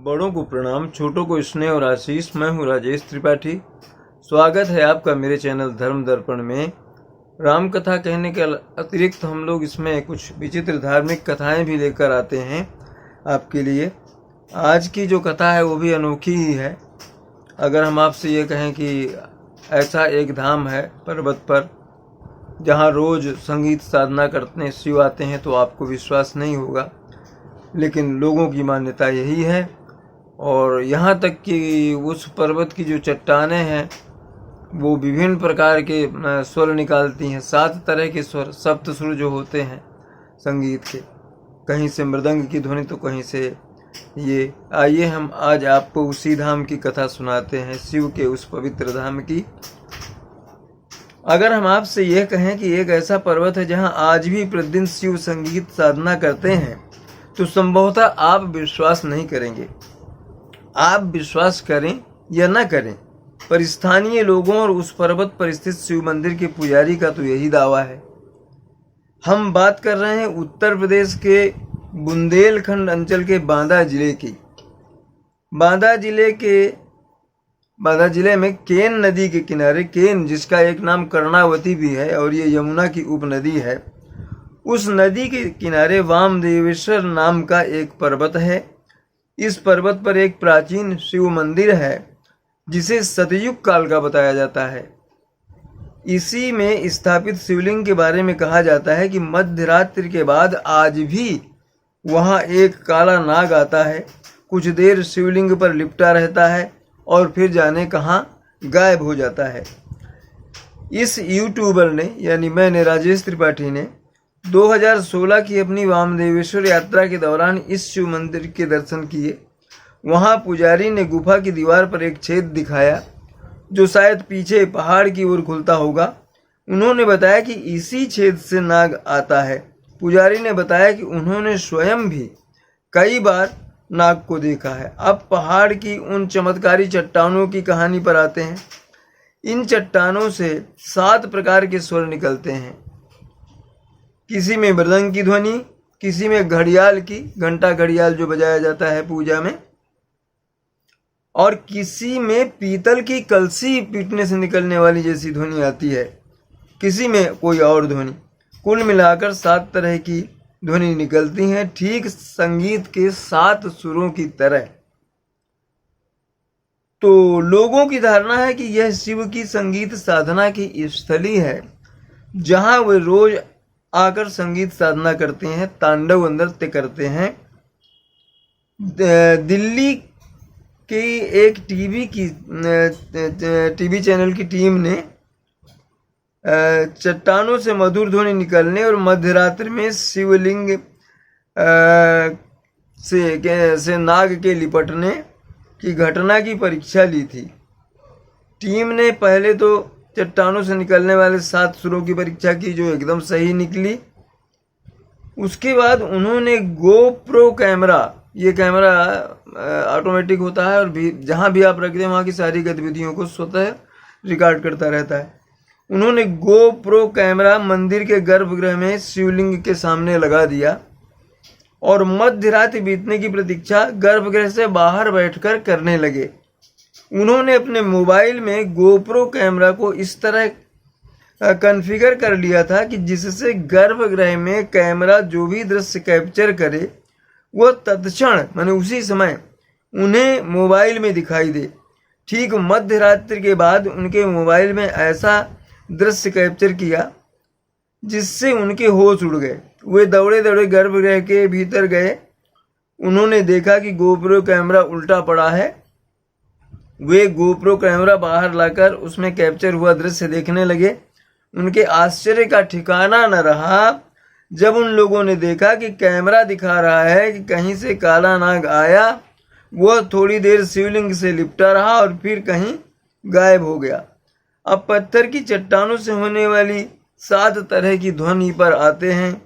बड़ों को प्रणाम, छोटों को स्नेह और आशीष। मैं हूँ राजेश त्रिपाठी। स्वागत है आपका मेरे चैनल धर्म दर्पण में। राम कथा कहने के अतिरिक्त हम लोग इसमें कुछ विचित्र धार्मिक कथाएं भी लेकर आते हैं आपके लिए। आज की जो कथा है वो भी अनोखी ही है। अगर हम आपसे ये कहें कि ऐसा एक धाम है पर्वत पर जहाँ रोज संगीत साधना करते शिव आते हैं तो आपको विश्वास नहीं होगा, लेकिन लोगों की मान्यता यही है। और यहाँ तक कि उस पर्वत की जो चट्टानें हैं वो विभिन्न प्रकार के स्वर निकालती हैं। 7 तरह के स्वर, सप्त सुर जो होते हैं संगीत के, कहीं से मृदंग की ध्वनि तो कहीं से ये। आइए हम आज आपको उसी धाम की कथा सुनाते हैं, शिव के उस पवित्र धाम की। अगर हम आपसे यह कहें कि एक ऐसा पर्वत है जहाँ आज भी प्रतिदिन शिव संगीत साधना करते हैं तो संभवतः आप विश्वास नहीं करेंगे। आप विश्वास करें या न करें, पर स्थानीय लोगों और उस पर्वत पर स्थित शिव मंदिर के पुजारी का तो यही दावा है। हम बात कर रहे हैं उत्तर प्रदेश के बुंदेलखंड अंचल के बांदा जिले की। बांदा जिले में केन नदी के किनारे, केन जिसका एक नाम कर्णावती भी है और ये यमुना की उपनदी है, उस नदी के किनारे वामदेवेश्वर नाम का एक पर्वत है। इस पर्वत पर एक प्राचीन शिव मंदिर है जिसे सतयुग काल का बताया जाता है। इसी में स्थापित शिवलिंग के बारे में कहा जाता है कि मध्यरात्रि के बाद आज भी वहां एक काला नाग आता है, कुछ देर शिवलिंग पर लिपटा रहता है और फिर जाने कहां गायब हो जाता है। इस यूट्यूबर ने, यानी मैंने, राजेश त्रिपाठी ने 2016 की अपनी वामदेवेश्वर यात्रा के दौरान इस शिव मंदिर के दर्शन किए। वहां पुजारी ने गुफा की दीवार पर एक छेद दिखाया जो शायद पीछे पहाड़ की ओर खुलता होगा। उन्होंने बताया कि इसी छेद से नाग आता है। पुजारी ने बताया कि उन्होंने स्वयं भी कई बार नाग को देखा है। अब पहाड़ की उन चमत्कारी चट्टानों की कहानी पर आते हैं। इन चट्टानों से 7 प्रकार के स्वर निकलते हैं। किसी में मृदंग की ध्वनि, किसी में घड़ियाल की, घंटा घड़ियाल जो बजाया जाता है पूजा में, और किसी में पीतल की कलसी पीटने से निकलने वाली जैसी ध्वनि आती है, किसी में कोई और ध्वनि। कुल मिलाकर 7 तरह की ध्वनि निकलती हैं, ठीक संगीत के 7 सुरों की तरह। तो लोगों की धारणा है कि यह शिव की संगीत साधना की स्थली है जहां वे रोज आकर संगीत साधना करते हैं, तांडव नृत्य करते हैं। दिल्ली की एक टीवी चैनल की टीम ने चट्टानों से मधुर ध्वनि निकलने और मध्यरात्रि में शिवलिंग से नाग के लिपटने की घटना की परीक्षा ली थी। टीम ने पहले तो चट्टानों से निकलने वाले 7 सुरों की परीक्षा की जो एकदम सही निकली। उसके बाद उन्होंने गोप्रो कैमरा, ये कैमरा ऑटोमेटिक होता है और जहाँ भी आप रखते हैं वहाँ की सारी गतिविधियों को स्वतः रिकॉर्ड करता रहता है। उन्होंने गोप्रो कैमरा मंदिर के गर्भगृह में शिवलिंग के सामने लगा दिया और मध्यरात्रि बीतने की प्रतीक्षा गर्भगृह से बाहर बैठकर करने लगे। उन्होंने अपने मोबाइल में गोप्रो कैमरा को इस तरह कॉन्फ़िगर कर लिया था कि जिससे गर्भगृह में कैमरा जो भी दृश्य कैप्चर करे वह तत्क्षण, माने उसी समय, उन्हें मोबाइल में दिखाई दे। ठीक मध्यरात्रि के बाद उनके मोबाइल में ऐसा दृश्य कैप्चर किया जिससे उनके होश उड़ गए। वे दौड़े दौड़े गर्भगृह के भीतर गए। उन्होंने देखा कि गोप्रो कैमरा उल्टा पड़ा है। वे गोप्रो कैमरा बाहर लाकर उसमें कैप्चर हुआ दृश्य देखने लगे। उनके आश्चर्य का ठिकाना न रहा जब उन लोगों ने देखा कि कैमरा दिखा रहा है कि कहीं से काला नाग आया, वह थोड़ी देर शिवलिंग से लिपटा रहा और फिर कहीं गायब हो गया। अब पत्थर की चट्टानों से होने वाली 7 तरह की ध्वनि पर आते हैं,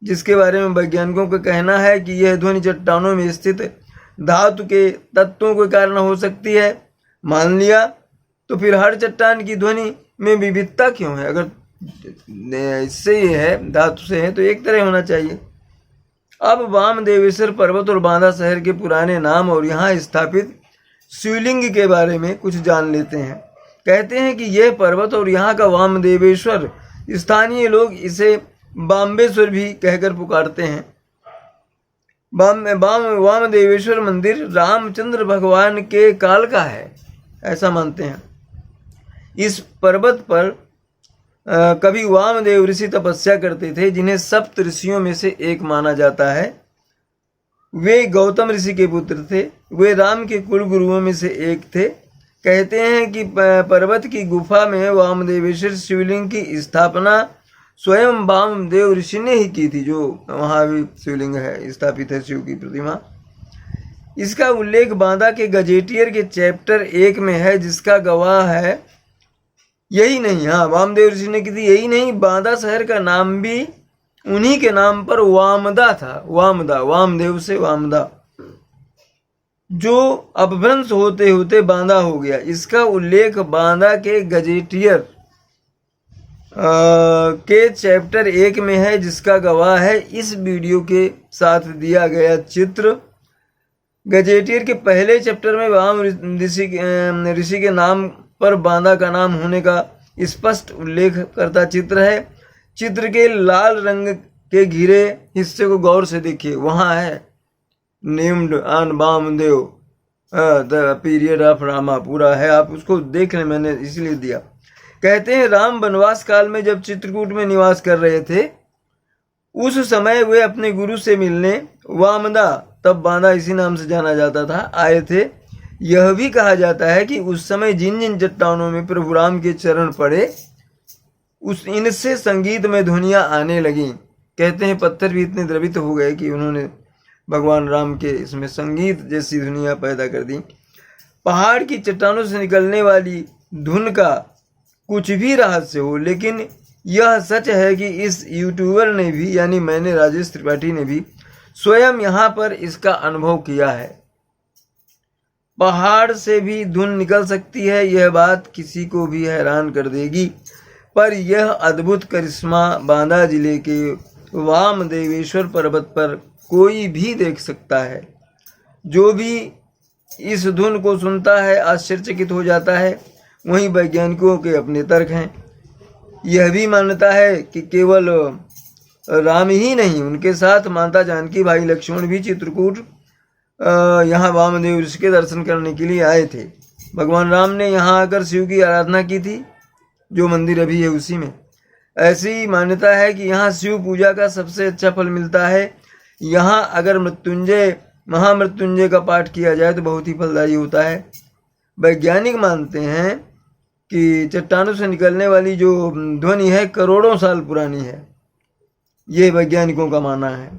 जिसके बारे में वैज्ञानिकों का कहना है कि यह ध्वनि चट्टानों में स्थित धातु के तत्वों के कारण हो सकती है। मान लिया तो फिर हर चट्टान की ध्वनि में विविधता क्यों है? अगर इससे ये है, धातु से है, तो एक तरह होना चाहिए। अब वामदेवेश्वर पर्वत और बांदा शहर के पुराने नाम और यहाँ स्थापित शिवलिंग के बारे में कुछ जान लेते हैं। कहते हैं कि यह पर्वत और यहाँ का वामदेवेश्वर, स्थानीय लोग इसे बाम्बेश्वर भी कहकर पुकारते हैं। वामदेवेश्वर मंदिर रामचंद्र भगवान के काल का है, ऐसा मानते हैं। इस पर्वत पर कभी वामदेव ऋषि तपस्या करते थे, जिन्हें सप्त ऋषियों में से एक माना जाता है। वे गौतम ऋषि के पुत्र थे। वे राम के कुल गुरुओं में से एक थे। कहते हैं कि पर्वत की गुफा में वामदेवेश्वर शिवलिंग की स्थापना स्वयं वामदेव ऋषि ने ही की थी, जो वहाँ भी शिवलिंग है, स्थापित है शिव की प्रतिमा। इसका उल्लेख बांदा के गजेटियर के चैप्टर 1 में है, जिसका गवाह है। यही नहीं, हाँ, वामदेव ऋषि ने की थी। यही नहीं, बांदा शहर का नाम भी उन्हीं के नाम पर वामदा था। वामदा, वामदेव से वामदा, जो अपभ्रंश होते होते बांदा हो गया। इसका उल्लेख बांदा के गजेटियर के चैप्टर 1 में है, जिसका गवाह है इस वीडियो के साथ दिया गया चित्र। गजेटियर के पहले चैप्टर में वाम ऋषि के नाम पर बांदा का नाम होने का स्पष्ट उल्लेख करता चित्र है। चित्र के लाल रंग के घिरे हिस्से को गौर से देखिए, वहाँ है named on Vamdev the period of Rama, पूरा है, आप उसको देख लें, मैंने इसलिए दिया। कहते हैं राम वनवास काल में जब चित्रकूट में निवास कर रहे थे, उस समय वे अपने गुरु से मिलने वामदा, तब बांदा इसी नाम से जाना जाता था, आए थे। यह भी कहा जाता है कि उस समय जिन जिन चट्टानों में प्रभु राम के चरण पड़े, इनसे संगीत में ध्वनियाँ आने लगीं। कहते हैं पत्थर भी इतने द्रवित हो गए कि उन्होंने भगवान राम के इसमें संगीत जैसी ध्वनियाँ पैदा कर दी। पहाड़ की चट्टानों से निकलने वाली धुन का कुछ भी रहस्य हो, लेकिन यह सच है कि इस यूट्यूबर ने भी, यानी मैंने, राजेश त्रिपाठी ने भी स्वयं यहाँ पर इसका अनुभव किया है। पहाड़ से भी धुन निकल सकती है, यह बात किसी को भी हैरान कर देगी। पर यह अद्भुत करिश्मा बांदा जिले के वामदेवेश्वर पर्वत पर कोई भी देख सकता है। जो भी इस धुन को सुनता है आश्चर्यचकित हो जाता है। वहीं वैज्ञानिकों के अपने तर्क हैं। यह भी मान्यता है कि केवल राम ही नहीं, उनके साथ माता जानकी, भाई लक्ष्मण भी चित्रकूट यहाँ वामदेव ऋषि के दर्शन करने के लिए आए थे। भगवान राम ने यहाँ आकर शिव की आराधना की थी, जो मंदिर अभी है उसी में। ऐसी मान्यता है कि यहाँ शिव पूजा का सबसे अच्छा फल मिलता है। यहाँ अगर महामृत्युंजय का पाठ किया जाए तो बहुत ही फलदायी होता है। वैज्ञानिक मानते हैं कि चट्टानों से निकलने वाली जो ध्वनि है करोड़ों साल पुरानी है। ये वैज्ञानिकों का मानना है।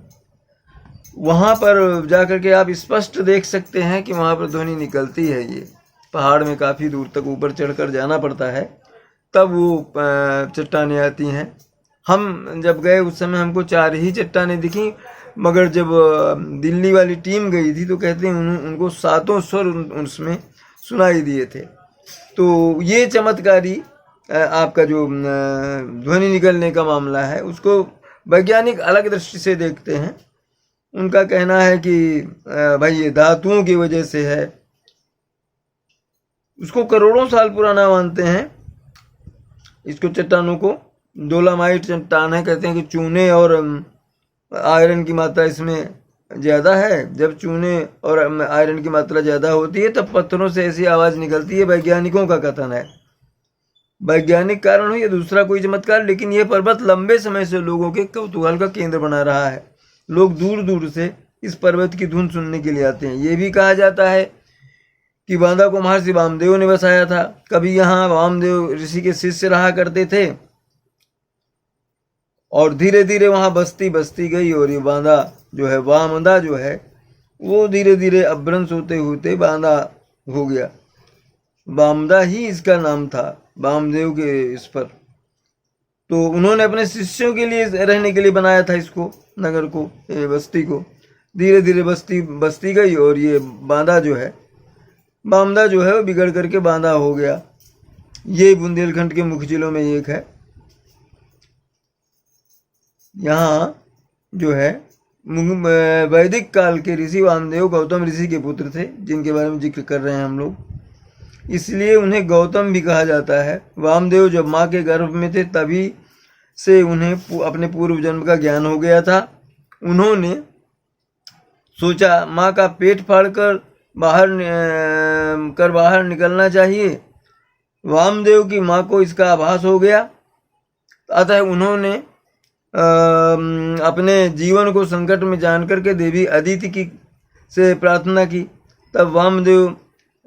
वहाँ पर जाकर के आप स्पष्ट देख सकते हैं कि वहाँ पर ध्वनि निकलती है। ये पहाड़ में काफ़ी दूर तक ऊपर चढ़कर जाना पड़ता है, तब वो चट्टानें आती हैं। हम जब गए उस समय हमको 4 ही चट्टानें दिखी, मगर जब दिल्ली वाली टीम गई थी तो कहते हैं उनको 7 स्वर उसमें सुनाई दिए थे। तो ये चमत्कारी आपका जो ध्वनि निकलने का मामला है, उसको वैज्ञानिक अलग दृष्टि से देखते हैं। उनका कहना है कि भाई ये धातुओं की वजह से है। उसको करोड़ों साल पुराना मानते हैं इसको, चट्टानों को। डोलामाइट चट्टान है, कहते हैं कि चूने और आयरन की मात्रा इसमें ज़्यादा है। जब चूने और आयरन की मात्रा ज़्यादा होती है तब पत्थरों से ऐसी आवाज़ निकलती है, वैज्ञानिकों का कथन है। वैज्ञानिक कारण हो या दूसरा कोई चमत्कार, लेकिन यह पर्वत लंबे समय से लोगों के कौतूहल का केंद्र बना रहा है। लोग दूर दूर से इस पर्वत की धुन सुनने के लिए आते हैं। ये भी कहा जाता है कि बांदा को महर्षि वामदेव ने बसाया था। कभी यहाँ वामदेव ऋषि के शिष्य रहा करते थे और धीरे धीरे वहाँ बस्ती बस्ती गई और ये बांदा जो है, वामदा जो है, वो धीरे धीरे अपभ्रंश होते होते बांदा हो गया। वामदा ही इसका नाम था, वामदेव के इस पर। तो उन्होंने अपने शिष्यों के लिए रहने के लिए बनाया था इसको, नगर को, ये बस्ती को। धीरे धीरे बस्ती बस्ती गई और ये बांदा जो है, वामदा जो है, वो बिगड़ करके बांदा हो गया। ये बुंदेलखंड के मुख्य जिलों में एक है। यहाँ जो है वैदिक काल के ऋषि वामदेव गौतम ऋषि के पुत्र थे, जिनके बारे में जिक्र कर रहे हैं हम लोग, इसलिए उन्हें गौतम भी कहा जाता है। वामदेव जब माँ के गर्भ में थे तभी से उन्हें अपने पूर्व जन्म का ज्ञान हो गया था। उन्होंने सोचा माँ का पेट फाड़कर बाहर निकलना चाहिए। वामदेव की माँ को इसका आभास हो गया, अतः उन्होंने अपने जीवन को संकट में जान करके देवी अदिति की से प्रार्थना की। तब वामदेव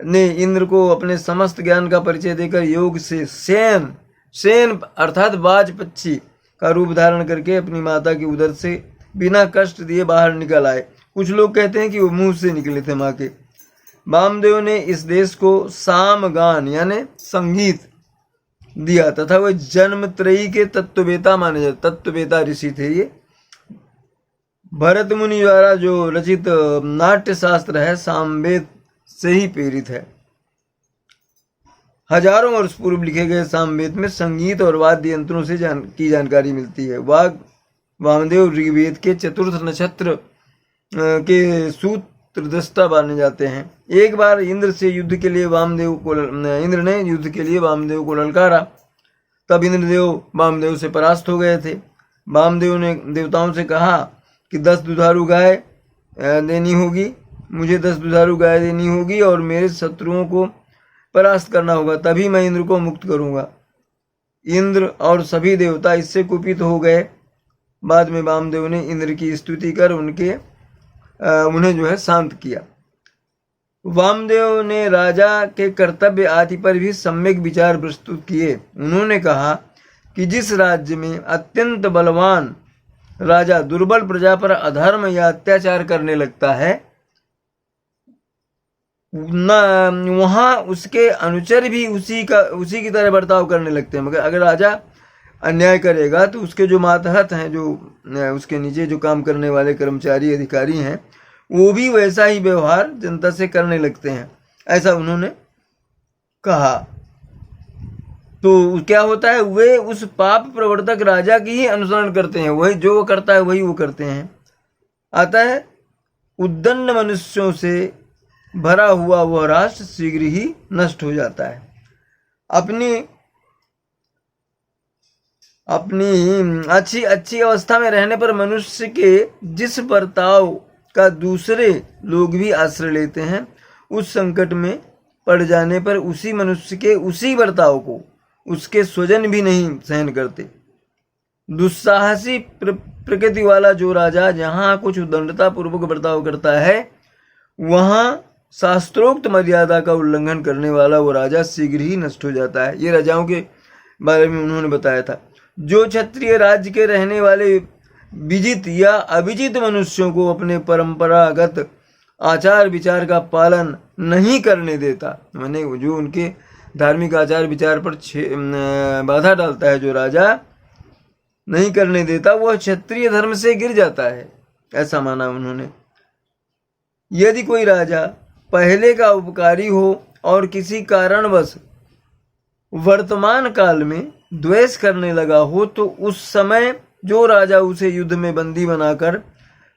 ने इंद्र को अपने समस्त ज्ञान का परिचय देकर योग से सेन अर्थात बाज पक्षी का रूप धारण करके अपनी माता की उदर से बिना कष्ट दिए बाहर निकल आए। कुछ लोग कहते हैं कि वो मुंह से निकले थे माँ के। वामदेव ने इस देश को सामगान यानी संगीत दिया तथा वह जन्मत्रयी के तत्ववेता माने जाते, तत्ववेता ऋषि थे ये। भरत मुनि द्वारा जो रचित नाट्य शास्त्र है सामवेद से ही प्रेरित है। हजारों वर्ष पूर्व लिखे गए सामवेद में संगीत और वाद्य यंत्रों से की जानकारी मिलती है। वामदेव ऋग्वेद के चतुर्थ नक्षत्र के सूत्रदृष्टा माने जाते हैं। एक बार इंद्र ने युद्ध के लिए वामदेव को ललकारा, तब इंद्रदेव वामदेव से परास्त हो गए थे। वामदेव ने देवताओं से कहा कि 10 दुधारू गाय देनी होगी, मुझे 10 दुधारू गाय देनी होगी और मेरे शत्रुओं को परास्त करना होगा, तभी मैं इंद्र को मुक्त करूंगा। इंद्र और सभी देवता इससे कुपित हो गए। बाद में वामदेव ने इंद्र की स्तुति कर उन्हें जो है शांत किया। वामदेव ने राजा के कर्तव्य आदि पर भी सम्यक विचार प्रस्तुत किए। उन्होंने कहा कि जिस राज्य में अत्यंत बलवान राजा दुर्बल प्रजा पर अधर्म या अत्याचार करने लगता है वहां उसके अनुचर भी उसी की तरह बर्ताव करने लगते हैं। मगर अगर राजा अन्याय करेगा तो उसके जो मातहत हैं, जो उसके नीचे जो काम करने वाले कर्मचारी अधिकारी हैं, वो भी वैसा ही व्यवहार जनता से करने लगते हैं, ऐसा उन्होंने कहा। तो क्या होता है, वे उस पाप प्रवर्तक राजा की ही अनुसरण करते हैं, वही जो वो करता है वही वो करते हैं। अतः उद्दंड मनुष्यों से भरा हुआ वह राष्ट्र शीघ्र ही नष्ट हो जाता है। अपनी अच्छी अवस्था में रहने पर मनुष्य के जिस बर्ताव का दूसरे लोग भी आश्रय लेते हैं, उस संकट में पड़ जाने पर उसी मनुष्य के उसी बर्ताव को उसके स्वजन भी नहीं सहन करते। दुस्साहसी प्रकृति वाला जो राजा जहाँ कुछ उद्दंडता पूर्वक बर्ताव करता है, वहाँ शास्त्रोक्त मर्यादा का उल्लंघन करने वाला वो राजा शीघ्र ही नष्ट हो जाता है। ये राजाओं के बारे में उन्होंने बताया था। जो क्षत्रिय राज्य के रहने वाले विजित या अविजित मनुष्यों को अपने परंपरागत आचार विचार का पालन नहीं करने देता, माने जो उनके धार्मिक आचार विचार पर बाधा डालता है, जो राजा नहीं करने देता, वह क्षत्रिय धर्म से गिर जाता है, ऐसा माना उन्होंने। यदि कोई राजा पहले का उपकारी हो और किसी कारणवश वर्तमान काल में द्वेष करने लगा हो, तो उस समय जो राजा उसे युद्ध में बंदी बनाकर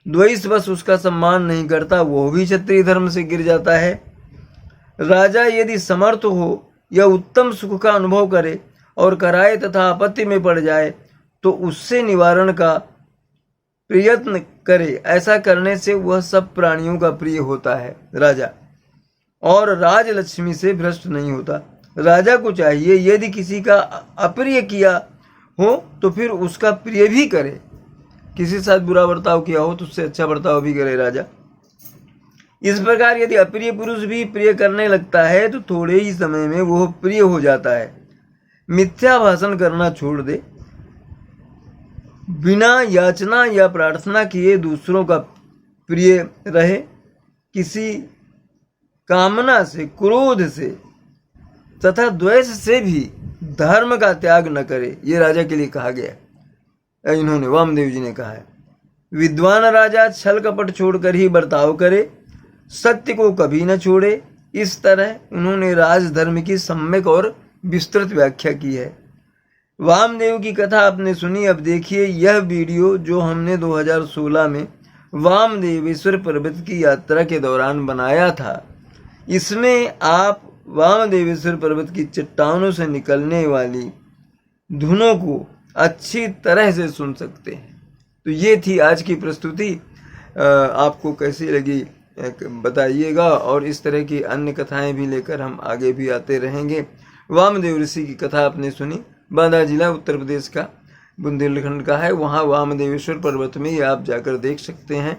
द्वेषवश उसका सम्मान नहीं करता, वह भी क्षत्रिय धर्म से गिर जाता है। राजा यदि समर्थ हो या उत्तम सुख का अनुभव करे और कराए तथा आपत्ति में पड़ जाए तो उससे निवारण का प्रयत्न करे। ऐसा करने से वह सब प्राणियों का प्रिय होता है राजा, और राजलक्ष्मी से भ्रष्ट नहीं होता। राजा को चाहिए यदि किसी का अप्रिय किया हो तो फिर उसका प्रिय भी करे, किसी के साथ बुरा बर्ताव किया हो तो उससे अच्छा बर्ताव भी करे राजा। इस प्रकार यदि अप्रिय पुरुष भी प्रिय करने लगता है तो थोड़े ही समय में वह प्रिय हो जाता है। मिथ्या भाषण करना छोड़ दे, बिना याचना या प्रार्थना किए दूसरों का प्रिय रहे, किसी कामना से, क्रोध से तथा द्वेष से भी धर्म का त्याग न करे, ये राजा के लिए कहा गया। इन्होंने वामदेव जी ने कहा है। विद्वान राजा छल कपट छोड़कर ही बर्ताव करे, सत्य को कभी न छोड़े। इस तरह उन्होंने राजधर्म की सम्यक और विस्तृत व्याख्या की है। वामदेव की कथा आपने सुनी। अब देखिए यह वीडियो जो हमने 2016 में वामदेवेश्वर पर्वत की यात्रा के दौरान बनाया था। इसमें आप वामदेवेश्वर पर्वत की चट्टानों से निकलने वाली धुनों को अच्छी तरह से सुन सकते हैं। तो ये थी आज की प्रस्तुति। आपको कैसी लगी बताइएगा, और इस तरह की अन्य कथाएं भी लेकर हम आगे भी आते रहेंगे। वामदेव ऋषि की कथा आपने सुनी, बांदा जिला उत्तर प्रदेश का बुंदेलखंड का है। वहाँ वामदेवेश्वर पर्वत में ये आप जाकर देख सकते हैं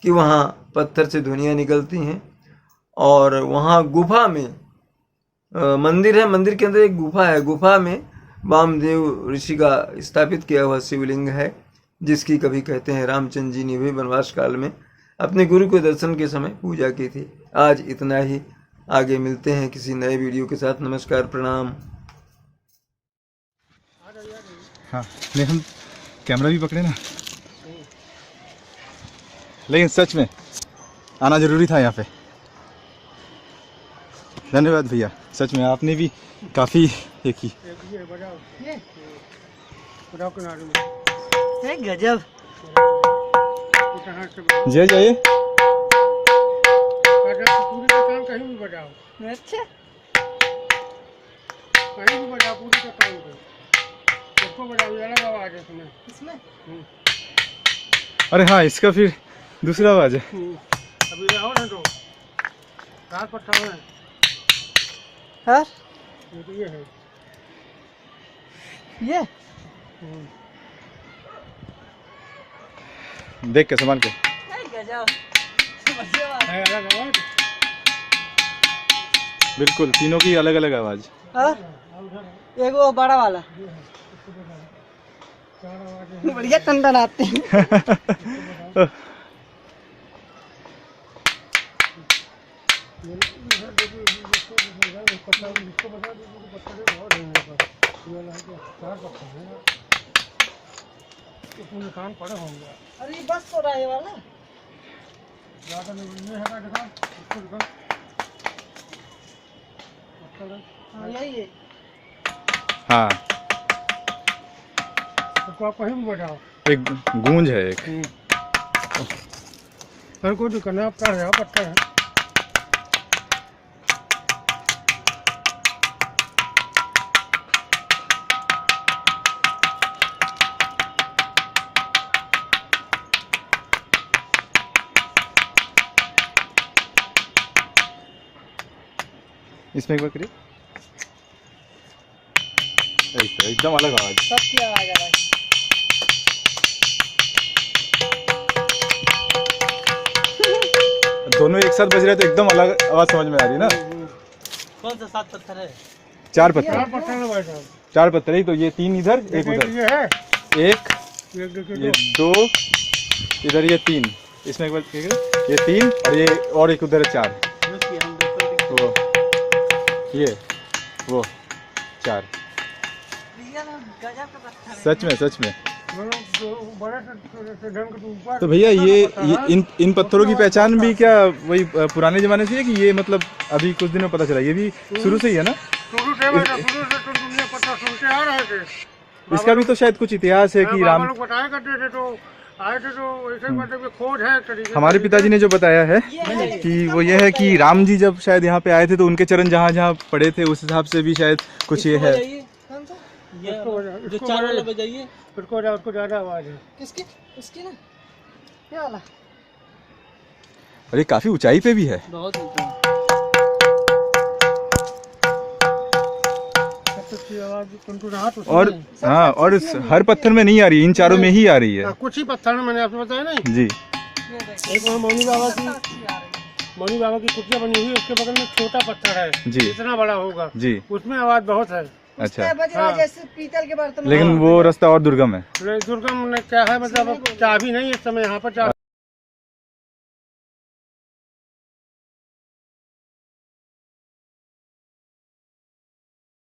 कि वहाँ पत्थर से धुनियाँ निकलती हैं, और वहाँ गुफा में मंदिर है, मंदिर के अंदर एक गुफा है। गुफा में वामदेव ऋषि का स्थापित किया हुआ शिवलिंग है, जिसकी कभी कहते हैं रामचंद्र जी ने भी वनवास काल में अपने गुरु के दर्शन के समय पूजा की थी। आज इतना ही, आगे मिलते हैं किसी नए वीडियो के साथ। नमस्कार, प्रणाम। हाँ, नहीं हम कैमरा भी पकड़े ना, लेकिन सच में आना जरूरी था यहाँ पे। धन्यवाद भैया, सच में आपने भी काफ़ी ये की। गजब। जय जाइए। कहीं भी बजाओ, अच्छा कहीं भी बजाओ, पूरी का काम करो, सबको बजाओ, अलग आवाज है इसमें। अरे हाँ, इसका फिर दूसरा आवाज है। अभी रहो ना, तो रात पट्टा है। हाँ, ये है ये। देख के संभाल के। बिल्कुल, तीनों की अलग अलग आवाज। एक वो बड़ा वाला बढ़िया टंडन आते हैं। अरे बस तो रहा है वाला ज़्यादा नहीं है का दिखा इसको दिखा। हाँ यही है। हाँ, तो आप कहीं भी बजाओ, एक गूंज है एक। हर कोई भी करना, आप कर रहे हो पट्टा है। इसमें एक बार करिए। एकदम अलग आवाज। सबकी आवाज आ रहा है। दोनों एक साथ बज रहे तो एकदम अलग आवाज समझ में आ रही है ना। कौन सा 7 पत्थर है? 4 पत्थर। 4 पत्थर है भाई साहब। 4 पत्थर ही तो, ये 3 इधर, एक उधर। ये है एक, ये 2, इधर ये 3। इसमें एक बार ये 3 और ये और एक उधर है 4। वो ये वो 4। सच में सच में। तो भैया ये इन पत्थरों की पहचान भी क्या वही पुराने जमाने से है कि ये मतलब अभी कुछ दिनों पता चला? ये भी शुरू से ही है ना? शुरू से दुनिया पत्थर सुनते आ रहे थे। इसका भी तो शायद कुछ इतिहास है कि राम बताया करते थे, तो आए थे, तो ऐसे मतलब खोज है एक तरीके। हमारे पिताजी ने जो बताया है कि वो ये है कि राम जी जब शायद यहाँ पे आए थे तो उनके चरण जहाँ जहाँ पड़े थे उस हिसाब से भी शायद कुछ ये है। जो 4 वाला बजाइए, उसको ज्यादा आवाज है। किसकी? उसकी ना, ये वाला। और ये काफी ऊंचाई पे भी है। बहुत ऊंचा। और हाँ, और हर पत्थर में नहीं आ रही, इन चारों में ही आ रही है। कुछ ही पत्थर में, मैंने आपको बताया नहीं जी। एक मौनी बाबा की कुटिया बनी हुई है, उसके बगल में छोटा पत्थर है जी, इतना बड़ा होगा जी, उसमें आवाज बहुत है। अच्छा। हाँ। जैसे पीतल के बर्तन, लेकिन वो रास्ता और दुर्गम है। दुर्गम क्या है, मतलब चाबी नहीं इस समय यहाँ पर।